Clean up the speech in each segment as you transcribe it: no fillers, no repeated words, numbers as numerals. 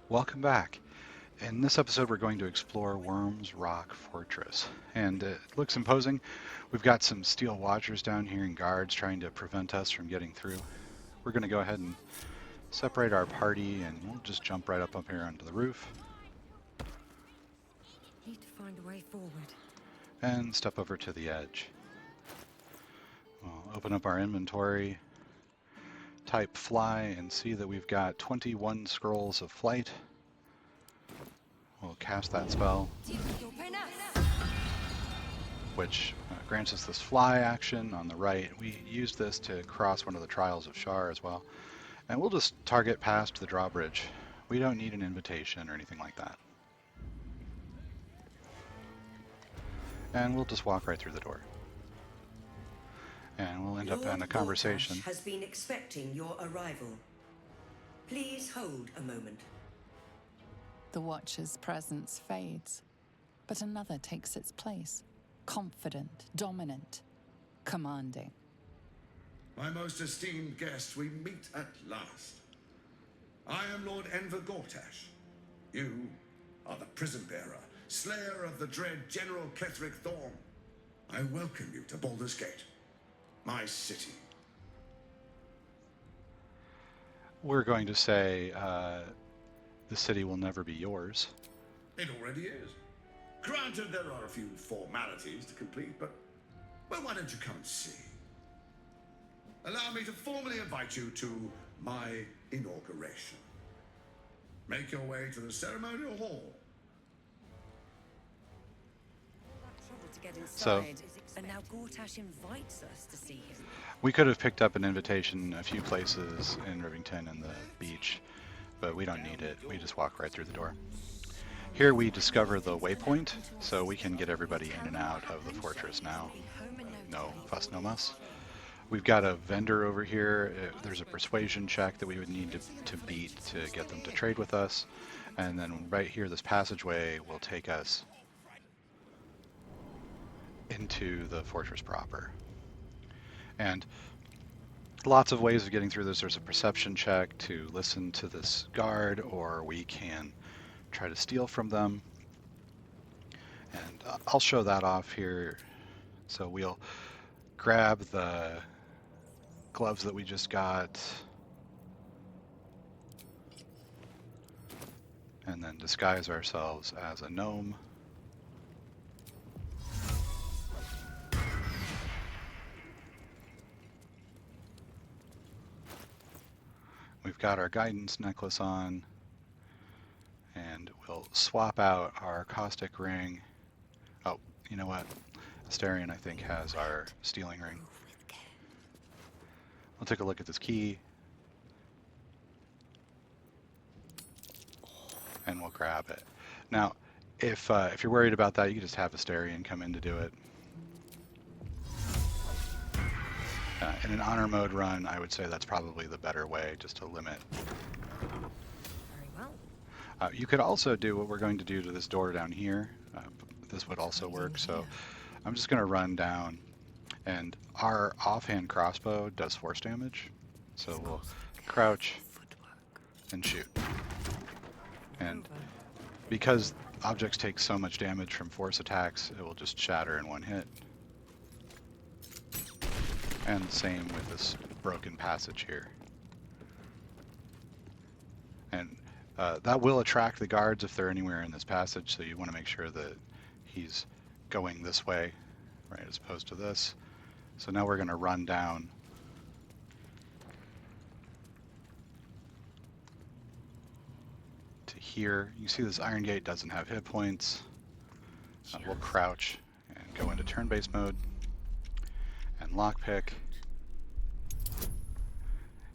Welcome back. In this episode, we're going to explore Worms Rock Fortress. And it looks imposing. We've got some steel watchers down here and guards trying to prevent us from getting through. We're going to go ahead and separate our party, and we'll just jump right up here onto the roof Need to find a way forward. and step over to the edge. We'll open up our inventory, type fly, and see that we've got 21 scrolls of flight. We'll cast that spell, which grants us this fly action on the right. We used this to cross one of the Trials of Shar as well. And we'll just target past the drawbridge. We don't need an invitation or anything like that. And we'll just walk right through the door. And we'll end up in a conversation. Gortash has been expecting your arrival. Please hold a moment. The Watcher's presence fades, but another takes its place. Confident, dominant, commanding. My most esteemed guest, we meet at last. I am Lord Enver Gortash. You are the prison bearer, slayer of the dread General Ketheric Thorm. I welcome you to Baldur's Gate, my city. We're going to say the city will never be yours. It already is. Granted, there are a few formalities to complete, but well, why don't you come and see? Allow me to formally invite you to my inauguration. Make your way to the ceremonial hall. Trouble to get So- inside, and now Gortash invites us to see him. We could have picked up an invitation a few places in Rivington and the beach, but we don't need it. We just walk right through the door. Here we discover the waypoint, so we can get everybody in and out of the fortress now. No fuss, no muss. We've got a vendor over here. There's a persuasion check that we would need to beat to get them to trade with us. And then right here, this passageway will take us into the fortress proper. And lots of ways of getting through this. There's a perception check to listen to this guard, or we can try to steal from them. And I'll show that off here. So we'll grab the gloves that we just got, and then disguise ourselves as a gnome. We've got our guidance necklace on, and we'll swap out our caustic ring. Oh, you know what? Asterion, I think, has our stealing ring. We'll take a look at this key, and we'll grab it. Now, if you're worried about that, you can just have Asterion come in to do it. In an honor mode run, I would say that's probably the better way, just to limit. Very well. You could also do what we're going to do to this door down here. This would also work, so I'm just going to run down. And our offhand crossbow does force damage, so we'll crouch and shoot. And because objects take so much damage from force attacks, it will just shatter in one hit. And same with this broken passage here. And that will attract the guards if they're anywhere in this passage, so you want to make sure that he's going this way, right, as opposed to this. So now we're going to run down. To here. You see this iron gate doesn't have hit points. We'll crouch and go into turn-based mode and lockpick.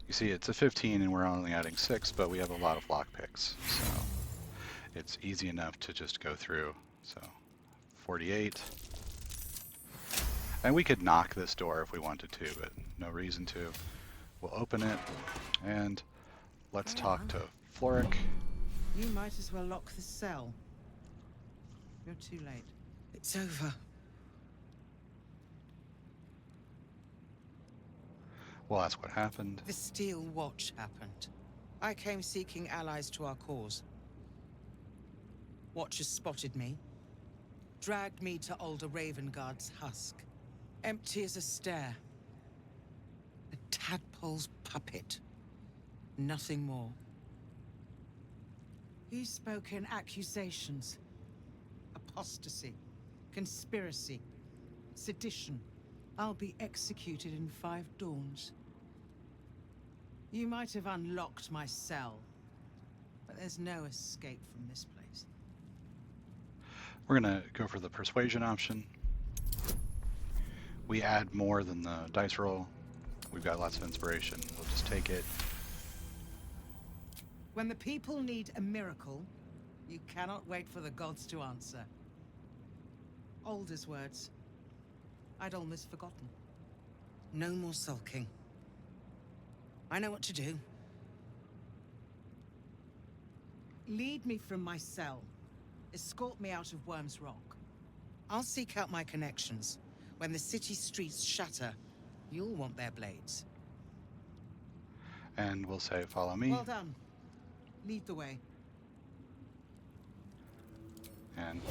You see it's a 15 and we're only adding 6, but we have a lot of lockpicks, so it's easy enough to just go through. So 48. And we could knock this door if we wanted to, but no reason to. We'll open it, and let's talk to Floric. You might as well lock the cell. You're too late. It's over. We'll ask what happened. The Steel Watch happened. I came seeking allies to our cause. Watchers spotted me, dragged me to Older Ravengard's husk, empty as a stare. A tadpole's puppet. Nothing more. He spoke in accusations. Apostasy, conspiracy, sedition. I'll be executed in 5 dawns. You might have unlocked my cell, but there's no escape from this place. We're going to go for the persuasion option. We add more than the dice roll. We've got lots of inspiration. We'll just take it. When the people need a miracle, you cannot wait for the gods to answer. Alder's words. I'd almost forgotten. No more sulking. I know what to do. Lead me from my cell. Escort me out of Worm's Rock. I'll seek out my connections. When the city streets shatter, you'll want their blades. And we'll say, follow me. Well done. Lead the way. And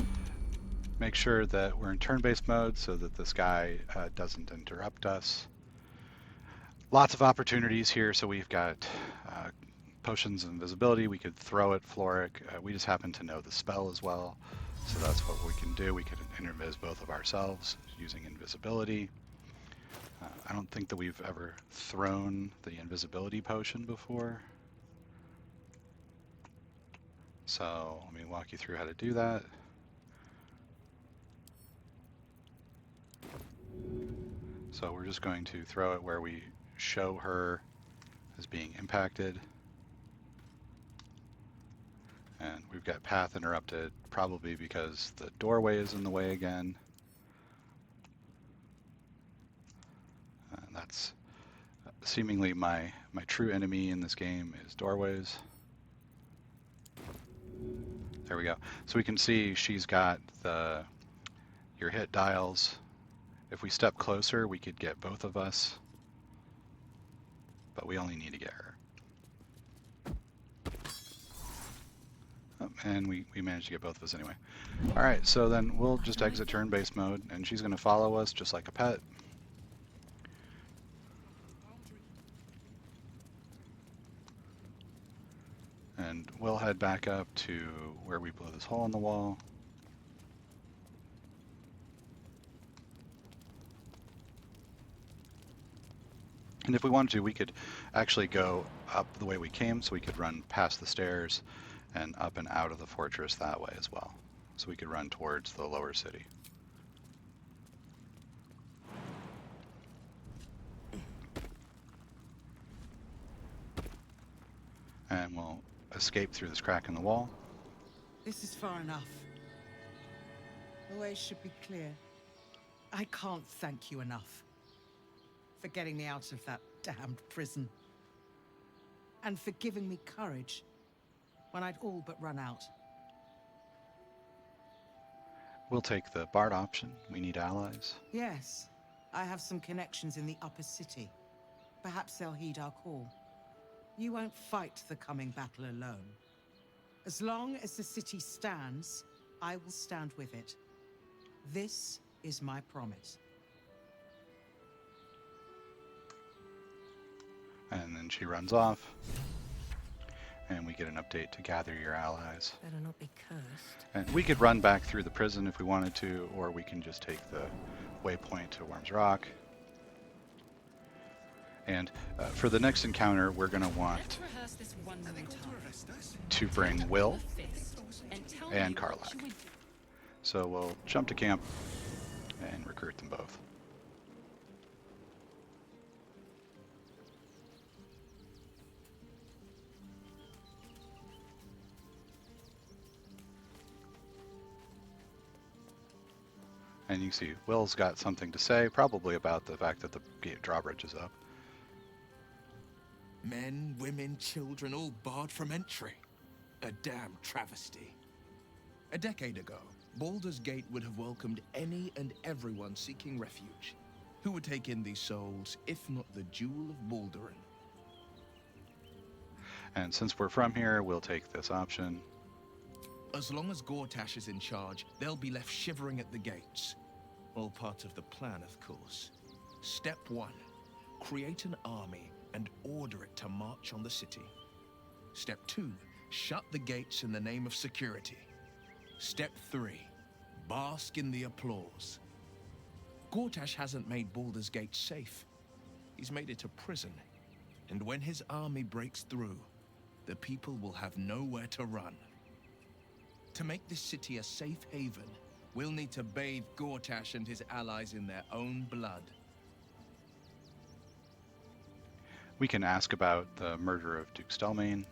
make sure that we're in turn-based mode so that this guy doesn't interrupt us. Lots of opportunities here. So we've got potions of invisibility. We could throw at Floric. We just happen to know the spell as well. So that's what we can do. We could intervis both of ourselves using invisibility. I don't think that we've ever thrown the invisibility potion before. So let me walk you through how to do that. So we're just going to throw it where we show her as being impacted. And we've got path interrupted, probably because the doorway is in the way again. And that's seemingly my true enemy in this game is doorways. There we go. So we can see she's got your hit dials. If we step closer, we could get both of us, but we only need to get her. Oh, and we managed to get both of us anyway. All right, so then we'll just exit turn-based mode, and she's going to follow us just like a pet. And we'll head back up to where we blew this hole in the wall. And if we wanted to, we could actually go up the way we came, so we could run past the stairs and up and out of the fortress that way as well. So we could run towards the lower city. And we'll escape through this crack in the wall. This is far enough. The way should be clear. I can't thank you enough for getting me out of that damned prison. And for giving me courage when I'd all but run out. We'll take the Bard option. We need allies. Yes, I have some connections in the upper city. Perhaps they'll heed our call. You won't fight the coming battle alone. As long as the city stands, I will stand with it. This is my promise. And then she runs off. And we get an update to gather your allies. Better not be cursed. And we could run back through the prison if we wanted to, or we can just take the waypoint to Worm's Rock. And for the next encounter, we're going to want to bring Will and Karlach. So we'll jump to camp and recruit them both. And you can see Will's got something to say, probably about the fact that the gate drawbridge is up. Men, women, children, all barred from entry. A damn travesty. A decade ago, Baldur's Gate would have welcomed any and everyone seeking refuge. Who would take in these souls, if not the Jewel of Baldurin? And since we're from here, we'll take this option. As long as Gortash is in charge, they'll be left shivering at the gates. All part of the plan, of course. Step 1. Create an army and order it to march on the city. Step 2. Shut the gates in the name of security. Step 3. Bask in the applause. Gortash hasn't made Baldur's Gate safe. He's made it a prison. And when his army breaks through, the people will have nowhere to run. To make this city a safe haven, we'll need to bathe Gortash and his allies in their own blood. We can ask about the murder of Duke Stelmane.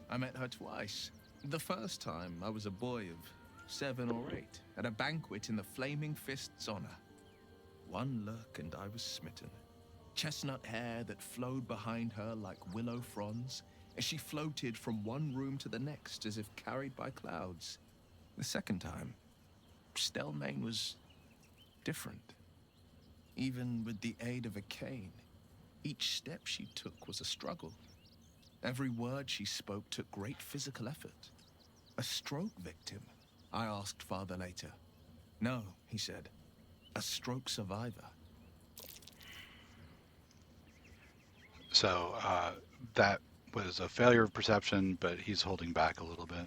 I met her twice. The first time, I was a boy of 7 or 8, at a banquet in the Flaming Fist's honor. One look and I was smitten. Chestnut hair that flowed behind her like willow fronds, as she floated from one room to the next as if carried by clouds. The second time, Stelmane was different. Even with the aid of a cane, each step she took was a struggle. Every word she spoke took great physical effort. A stroke victim? I asked Father later. No, he said. A stroke survivor. So that was a failure of perception, but he's holding back a little bit.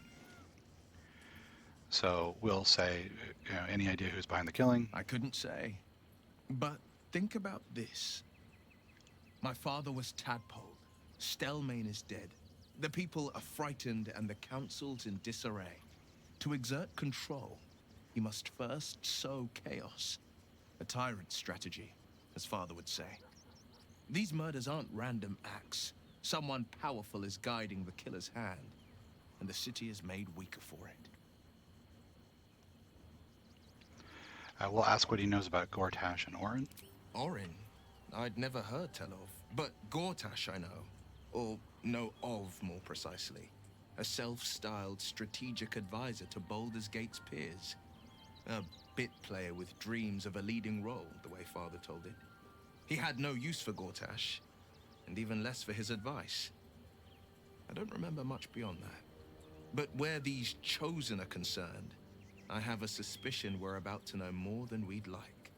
So we'll say, any idea who's behind the killing? I couldn't say. But think about this. My father was tadpoled. Stelmane is dead. The people are frightened and the council's in disarray. To exert control, he must first sow chaos. A tyrant's strategy, as Father would say. These murders aren't random acts. Someone powerful is guiding the killer's hand, and the city is made weaker for it. We'll ask what he knows about Gortash and Orin. Orin? I'd never heard tell of. But Gortash I know. Or know of, more precisely. A self-styled strategic advisor to Baldur's Gate's peers. A bit player with dreams of a leading role, the way Father told it. He had no use for Gortash, and even less for his advice. I don't remember much beyond that. But where these chosen are concerned, I have a suspicion we're about to know more than we'd like.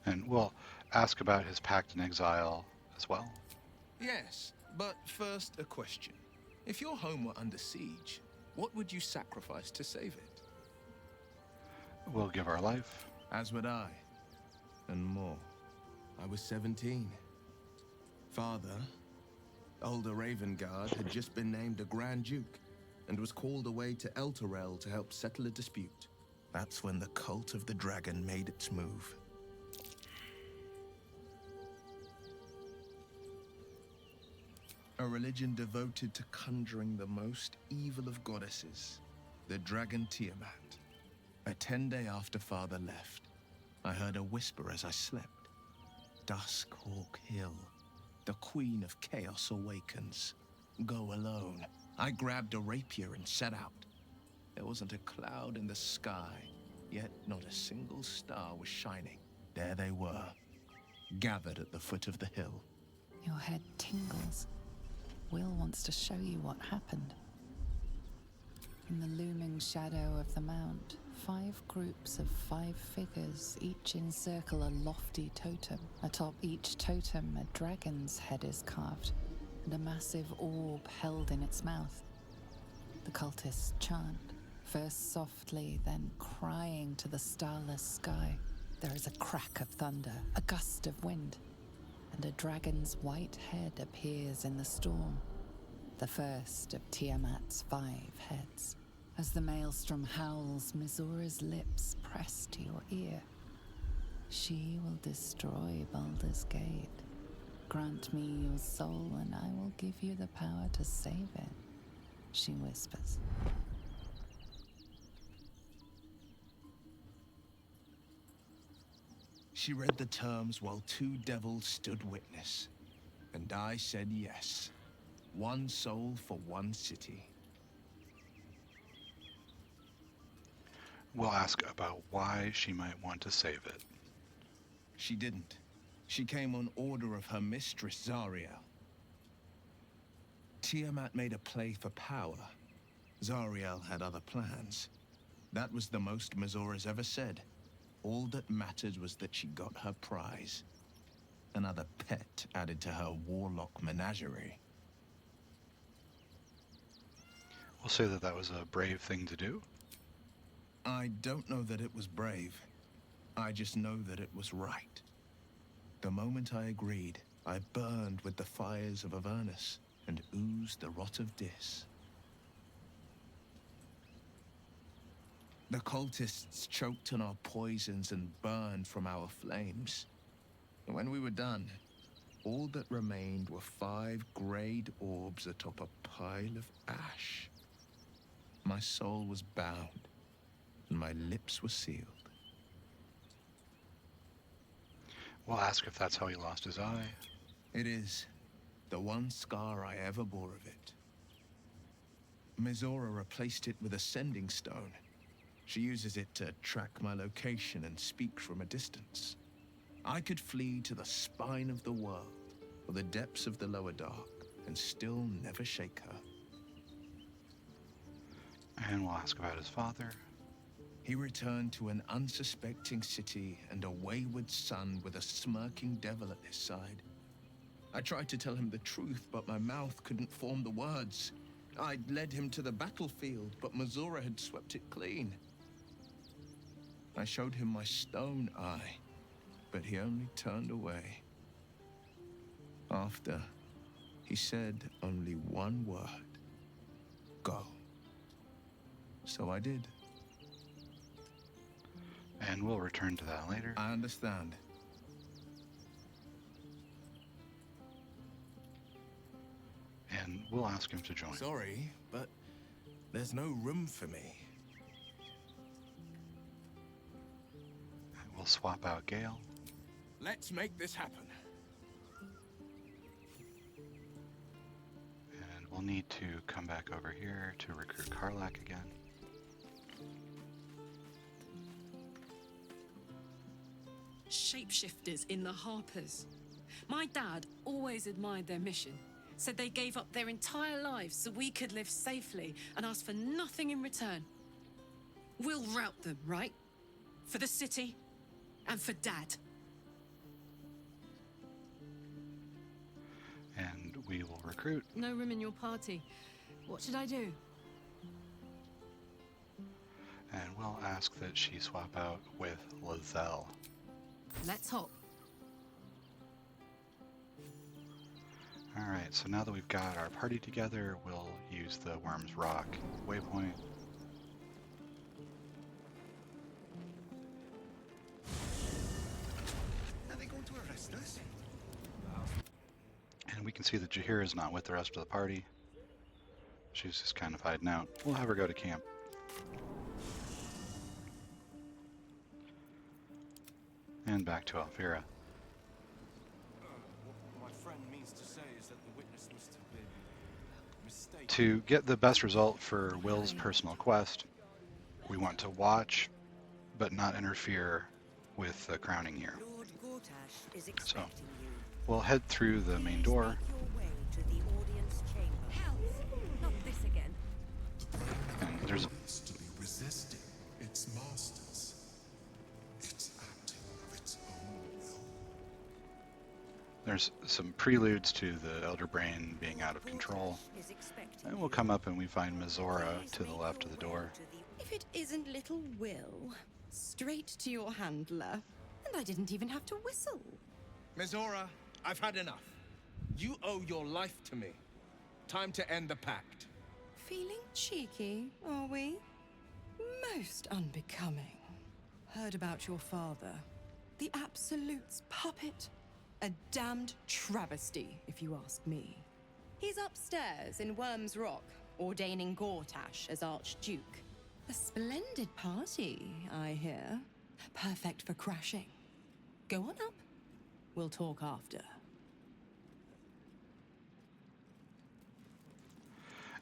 And we'll ask about his pact in exile as well. Yes, but first a question. If your home were under siege, what would you sacrifice to save it? We'll give our life. As would I. And more. I was 17. Father, older Ravengard, had just been named a Grand Duke and was called away to Elturel to help settle a dispute. That's when the cult of the dragon made its move. A religion devoted to conjuring the most evil of goddesses, the dragon Tiamat. A 10-day after Father left, I heard a whisper as I slept. Duskhawk Hill, the Queen of Chaos awakens. Go alone. I grabbed a rapier and set out. There wasn't a cloud in the sky, yet not a single star was shining. There they were, gathered at the foot of the hill. Your head tingles. Will wants to show you what happened. In the looming shadow of the mount, 5 groups of 5 figures each encircle a lofty totem. Atop each totem, a dragon's head is carved, and a massive orb held in its mouth. The cultists chant, first softly, then crying to the starless sky. There is a crack of thunder, a gust of wind, and a dragon's white head appears in the storm, the first of Tiamat's 5 heads. As the maelstrom howls, Mizura's lips press to your ear. She will destroy Baldur's Gate. Grant me your soul, and I will give you the power to save it, she whispers. She read the terms while 2 devils stood witness, and I said yes. 1 soul for 1 city. We'll ask about why she might want to save it. She didn't. She came on order of her mistress, Zariel. Tiamat made a play for power. Zariel had other plans. That was the most Mizora's ever said. All that mattered was that she got her prize. Another pet added to her warlock menagerie. We'll say that that was a brave thing to do. I don't know that it was brave. I just know that it was right. The moment I agreed, I burned with the fires of Avernus and oozed the rot of Dis. The cultists choked on our poisons and burned from our flames. And when we were done, all that remained were 5 greyed orbs atop a pile of ash. My soul was bound, and my lips were sealed. We'll ask if that's how he lost his eye. It is the one scar I ever bore of it. Mizora replaced it with a sending stone. She uses it to track my location and speak from a distance. I could flee to the spine of the world, or the depths of the lower dark, and still never shake her. And we'll ask about his father. He returned to an unsuspecting city and a wayward son with a smirking devil at his side. I tried to tell him the truth, but my mouth couldn't form the words. I'd led him to the battlefield, but Mizora had swept it clean. I showed him my stone eye, but he only turned away. After, he said only one word: go. So I did. And we'll return to that later. I understand. And we'll ask him to join. Sorry, but there's no room for me. And we'll swap out Gale. Let's make this happen. And we'll need to come back over here to recruit Karlak again. Shapeshifters in the Harpers. My dad always admired their mission. Said they gave up their entire lives so we could live safely and asked for nothing in return. We'll rout them, right? For the city and for Dad. And we will recruit. No room in your party. What should I do? And we'll ask that she swap out with Lizelle. Let's hop. Alright, so now that we've got our party together, we'll use the Worm's Rock waypoint. Are they going to arrest us? And we can see that Jaheira is not with the rest of the party. She's just kind of hiding out. We'll have her go to camp. And back to Alfira. What my friend means to say is that the witness must have been mistaken. To get the best result for Will's personal quest, we want to watch, but not interfere with the crowning here. Lord Gortash is So, expecting you. we'll head through the main door. Make your way to the audience chamber. Help! Not this again. And there's It's to be resisting its masters. It's acting of its own will. there's some preludes to the Elder Brain being out of control. Gortash is expecting And you. we'll come up and we find Mizora Please to the make left your of the way door. to the If it isn't little Will, straight to your handler. And I didn't even have to whistle. Mizora, I've had enough. You owe your life to me. Time to end the pact. Feeling cheeky, are we? Most unbecoming. Heard about your father. The Absolute's puppet. A damned travesty, if you ask me. He's upstairs in Worm's Rock, ordaining Gortash as Archduke. A splendid party, I hear. Perfect for crashing. Go on up. We'll talk after.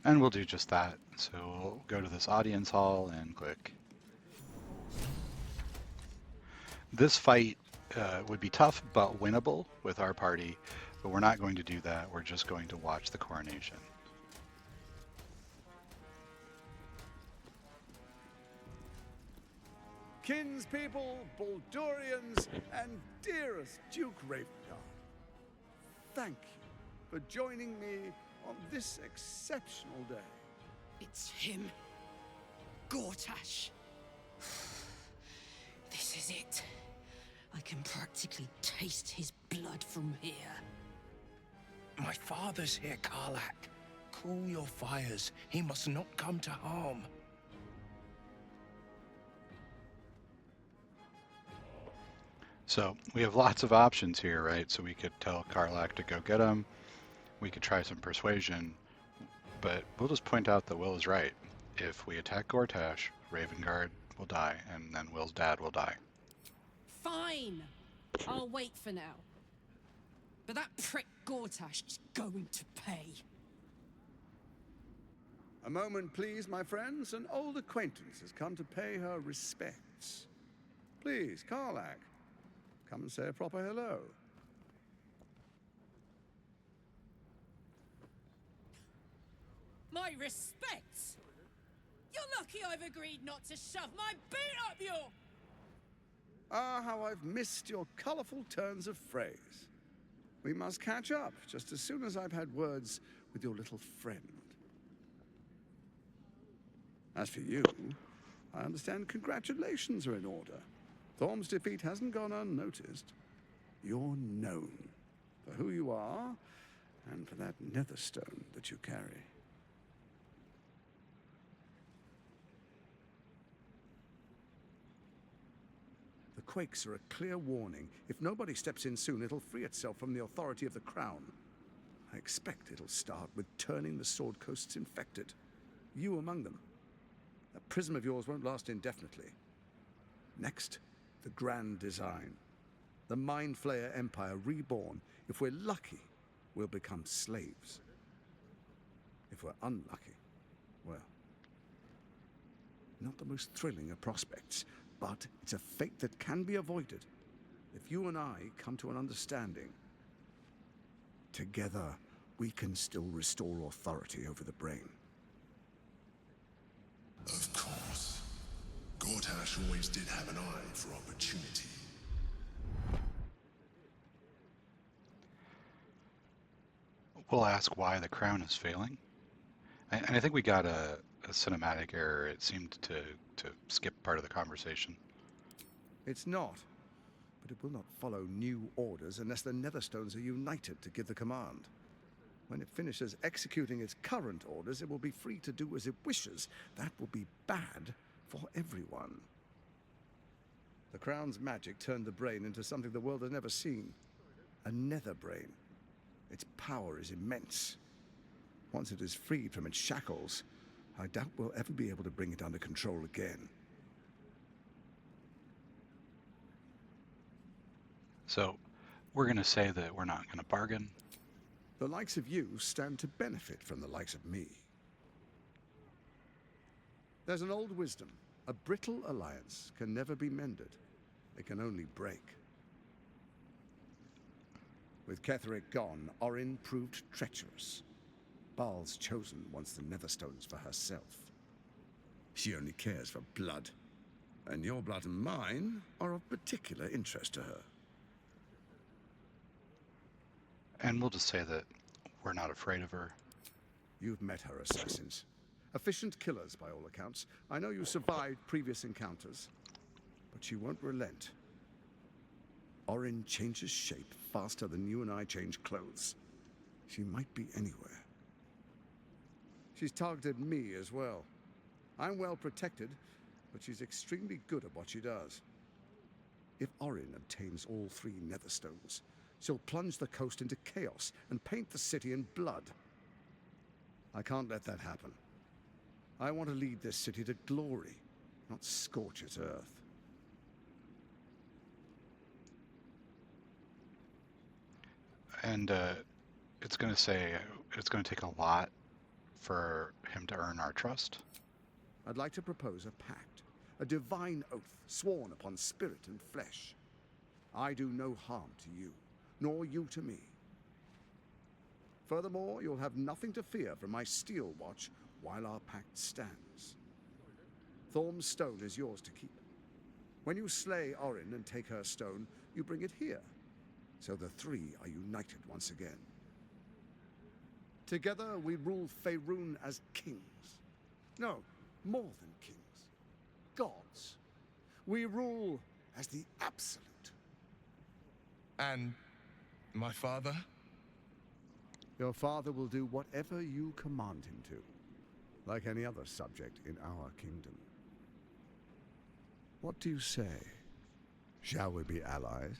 And we'll do just that. So we'll go to this audience hall and click. This fight would be tough but winnable with our party, but we're not going to do that. We're just going to watch the coronation. kinspeople, Baldurians, and dearest Duke Ravengard, thank you for joining me on this exceptional day. It's him. Gortash. This is it. I can practically taste his blood from here. My father's here, Karlak. Cool your fires. He must not come to harm. So we have lots of options here, right? So we could tell Karlak to go get him. We could try some persuasion, but we'll just point out that Will is right. If we attack Gortash, Ravengard will die, and then Will's dad will die. Fine. I'll wait for now. But that prick Gortash is going to pay. A moment, please, my friends. An old acquaintance has come to pay her respects. Please, Karlak, come and say a proper hello. My respects? You're lucky I've agreed not to shove my boot up your... Ah, how I've missed your colorful turns of phrase. We must catch up just as soon as I've had words with your little friend. As for you, I understand congratulations are in order. Thorm's defeat hasn't gone unnoticed. You're known for who you are and for that netherstone that you carry. The quakes are a clear warning. If nobody steps in soon, it'll free itself from the authority of the Crown. I expect it'll start with turning the Sword Coasts infected. You among them. That prism of yours won't last indefinitely. Next, the grand design. The Mind Flayer Empire reborn. If we're lucky, we'll become slaves. If we're unlucky, well, not the most thrilling of prospects, but it's a fate that can be avoided if you and I come to an understanding. Together, we can still restore authority over the brain. Of course. Gortash always did have an eye for opportunity. We'll ask why the crown is failing. And I think we got a cinematic error. It seemed to skip part of the conversation. It's not, but it will not follow new orders unless the Netherstones are united to give the command. When it finishes executing its current orders, it will be free to do as it wishes. That will be bad for everyone. The Crown's magic turned the brain into something the world has never seen. A nether brain. Its power is immense. Once it is freed from its shackles, I doubt we'll ever be able to bring it under control again. So we're going to say that we're not going to bargain. The likes of you stand to benefit from the likes of me. There's an old wisdom. A brittle alliance can never be mended. It can only break. With Ketheric gone, Orin proved treacherous. Baal's chosen wants the Netherstones for herself. She only cares for blood. And your blood and mine are of particular interest to her. And we'll just say that we're not afraid of her. You've met her assassins. Efficient killers, by all accounts. I know you survived previous encounters, but she won't relent. Orin changes shape faster than you and I change clothes. She might be anywhere. She's targeted me as well. I'm well protected, but she's extremely good at what she does. If Orin obtains all 3 Netherstones, she'll plunge the coast into chaos and paint the city in blood. I can't let that happen. I want to lead this city to glory, not scorch its earth. And it's going to say it's going to take a lot for him to earn our trust. I'd like to propose a pact, a divine oath sworn upon spirit and flesh. I do no harm to you, nor you to me. Furthermore, you'll have nothing to fear from my steel watch while our pact stands. Thorm's stone is yours to keep. When you slay Orin and take her stone, you bring it here. So the three are united once again. Together we rule Faerun as kings. No, more than kings. Gods. We rule as the Absolute. And my father? Your father will do whatever you command him to, like any other subject in our kingdom. What do you say? Shall we be allies?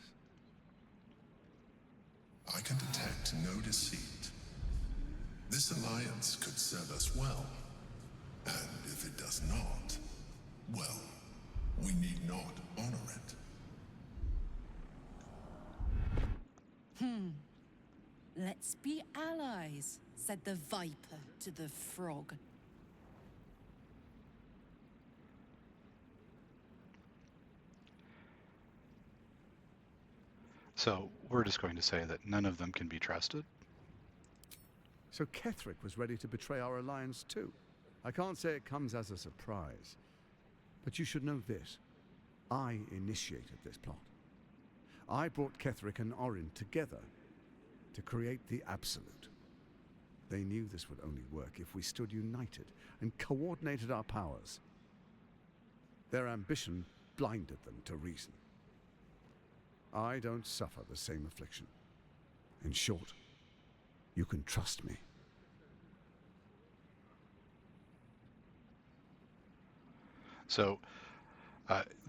I can detect no deceit. This alliance could serve us well. And if it does not, well, we need not honor it. Let's be allies, said the viper to the frog. So we're just going to say that none of them can be trusted? So Ketheric was ready to betray our alliance too. I can't say it comes as a surprise. But you should know this. I initiated this plot. I brought Ketheric and Orin together to create the Absolute. They knew this would only work if we stood united and coordinated our powers. Their ambition blinded them to reason. I don't suffer the same affliction. In short, you can trust me. So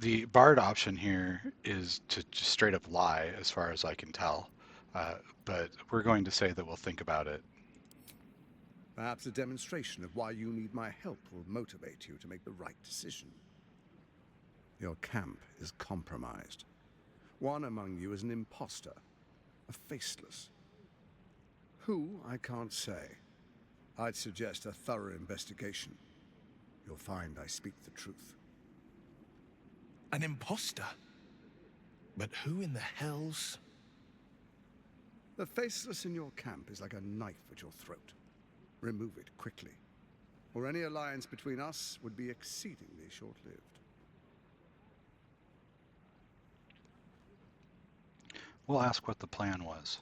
the Bard option here is to just straight up lie, as far as I can tell. But we're going to say that we'll think about it. Perhaps a demonstration of why you need my help will motivate you to make the right decision. Your camp is compromised. One among you is an imposter, a faceless. Who, I can't say. I'd suggest a thorough investigation. You'll find I speak the truth. An imposter? But who in the hell's... The faceless in your camp is like a knife at your throat. Remove it quickly, or any alliance between us would be exceedingly short-lived. We'll ask what the plan was.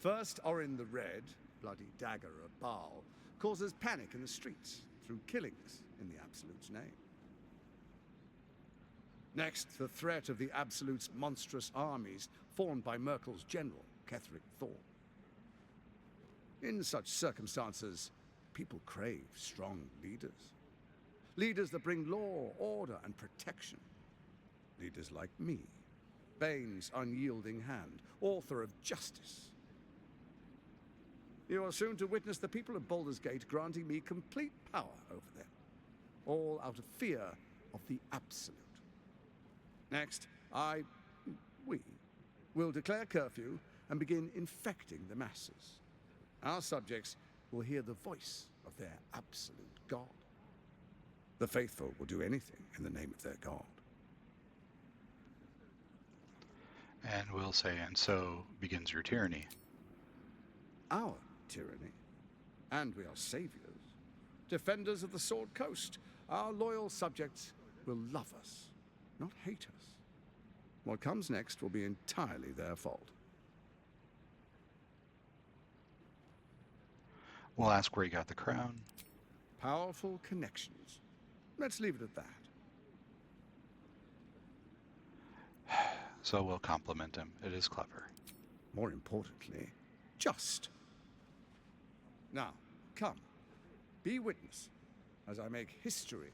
First, Orin the Red, bloody dagger of Baal, causes panic in the streets through killings in the Absolute's name. Next, the threat of the Absolute's monstrous armies formed by Merkel's general, Ketheric Thorn. In such circumstances, people crave strong leaders. Leaders that bring law, order, and protection. Leaders like me, Bane's unyielding hand, author of justice. You are soon to witness the people of Baldur's Gate granting me complete power over them, all out of fear of the Absolute. Next, we will declare curfew and begin infecting the masses. Our subjects will hear the voice of their absolute god. The faithful will do anything in the name of their god. And we'll say, and so begins your tyranny. Our tyranny. And we are saviors. Defenders of the Sword Coast. Our loyal subjects will love us, not hate us. What comes next will be entirely their fault. We'll ask where he got the crown. Powerful connections. Let's leave it at that. So we'll compliment him. It is clever. More importantly, just. Now, come. Be witness as I make history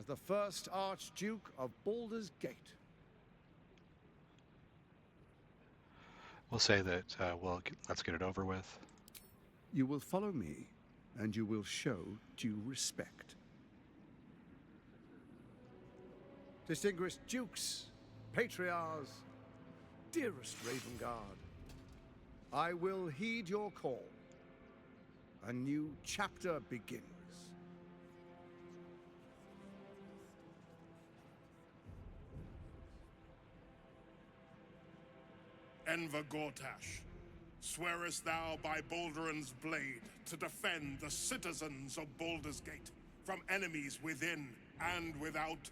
as the first Archduke of Baldur's Gate. We'll say that, let's get it over with. You will follow me, and you will show due respect. Distinguished dukes, patriarchs, dearest Ravengard, I will heed your call. A new chapter begins. Enver Gortash, swearest thou by Balduran's blade to defend the citizens of Baldur's Gate from enemies within and without?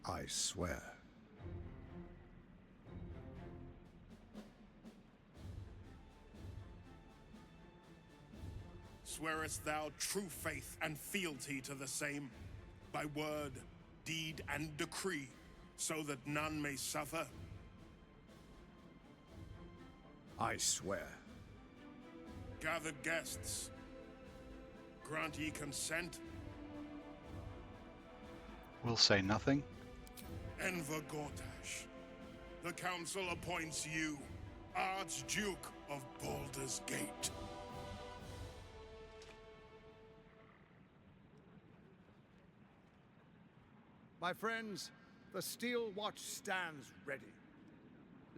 I swear. Swearest thou true faith and fealty to the same, by word, deed, and decree, so that none may suffer? I swear. Gathered guests, grant ye consent? We'll say nothing. Enver Gortash, the council appoints you Archduke of Baldur's Gate. My friends, the Steel Watch stands ready.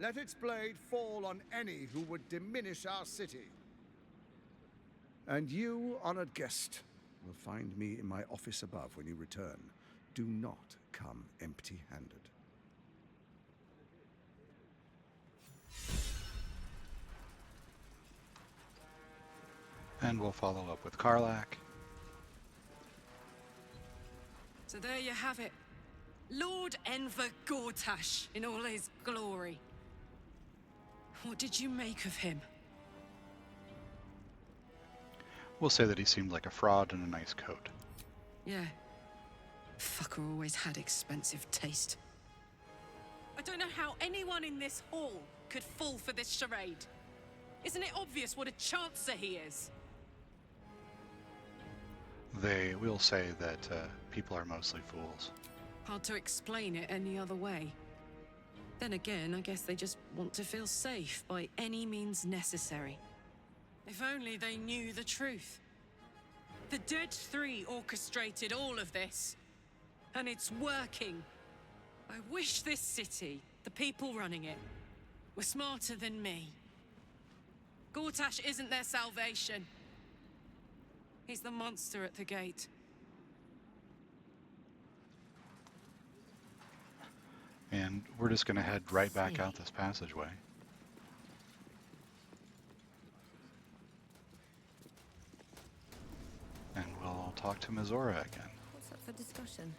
Let its blade fall on any who would diminish our city. And you, honored guest, will find me in my office above when you return. Do not come empty-handed. And we'll follow up with Karlach. So there you have it. Lord Enver Gortash in all his glory. What did you make of him? We'll say that he seemed like a fraud in a nice coat. Yeah. Fucker always had expensive taste. I don't know how anyone in this hall could fall for this charade. Isn't it obvious what a chancer he is? They will say that people are mostly fools. Hard to explain it any other way. Then again, I guess they just want to feel safe by any means necessary. If only they knew the truth. The Dead Three orchestrated all of this. And it's working. I wish this city, the people running it, were smarter than me. Gortash isn't their salvation. He's the monster at the gate. And we're just going to head right back out this passageway. And we'll talk to Mizora again. What's up for discussion?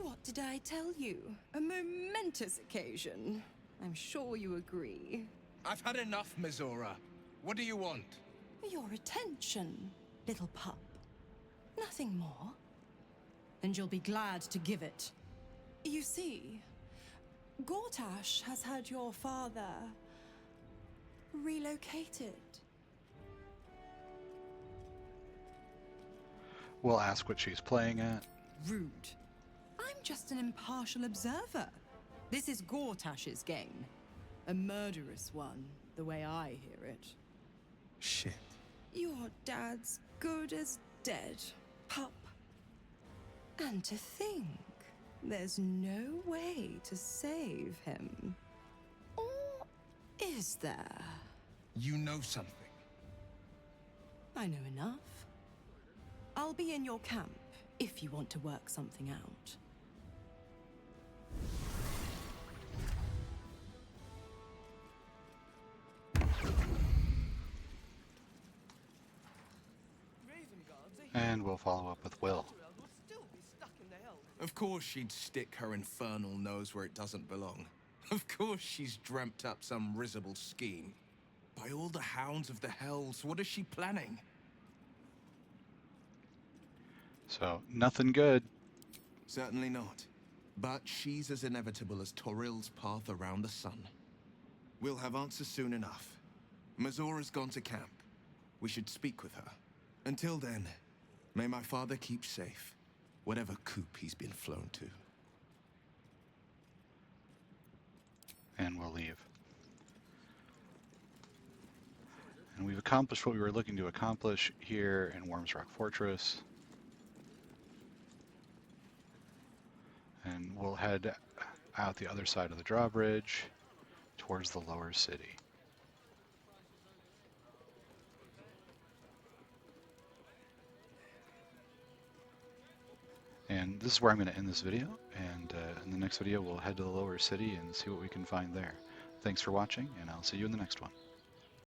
What did I tell you? A momentous occasion. I'm sure you agree. I've had enough, Mizora. What do you want? Your attention, little pup. Nothing more. And you'll be glad to give it. You see, Gortash has had your father relocated. We'll ask what she's playing at. Rude. I'm just an impartial observer. This is Gortash's game. A murderous one, the way I hear it. Shit. Your dad's good as dead, pup. And to think, there's no way to save him. Or is there? You know something. I know enough. I'll be in your camp if you want to work something out. And we'll follow up with Will. Of course she'd stick her infernal nose where it doesn't belong. Of course she's dreamt up some risible scheme. By all the hounds of the hells, what is she planning? So, nothing good. Certainly not. But she's as inevitable as Toril's path around the sun. We'll have answers soon enough. Mizora's gone to camp. We should speak with her. Until then, may my father keep safe, whatever coop he's been flown to. And we'll leave. And we've accomplished what we were looking to accomplish here in Worms Rock Fortress. And we'll head out the other side of the drawbridge towards the lower city. And this is where I'm going to end this video, and in the next video we'll head to the lower city and see what we can find there. Thanks for watching, and I'll see you in the next one.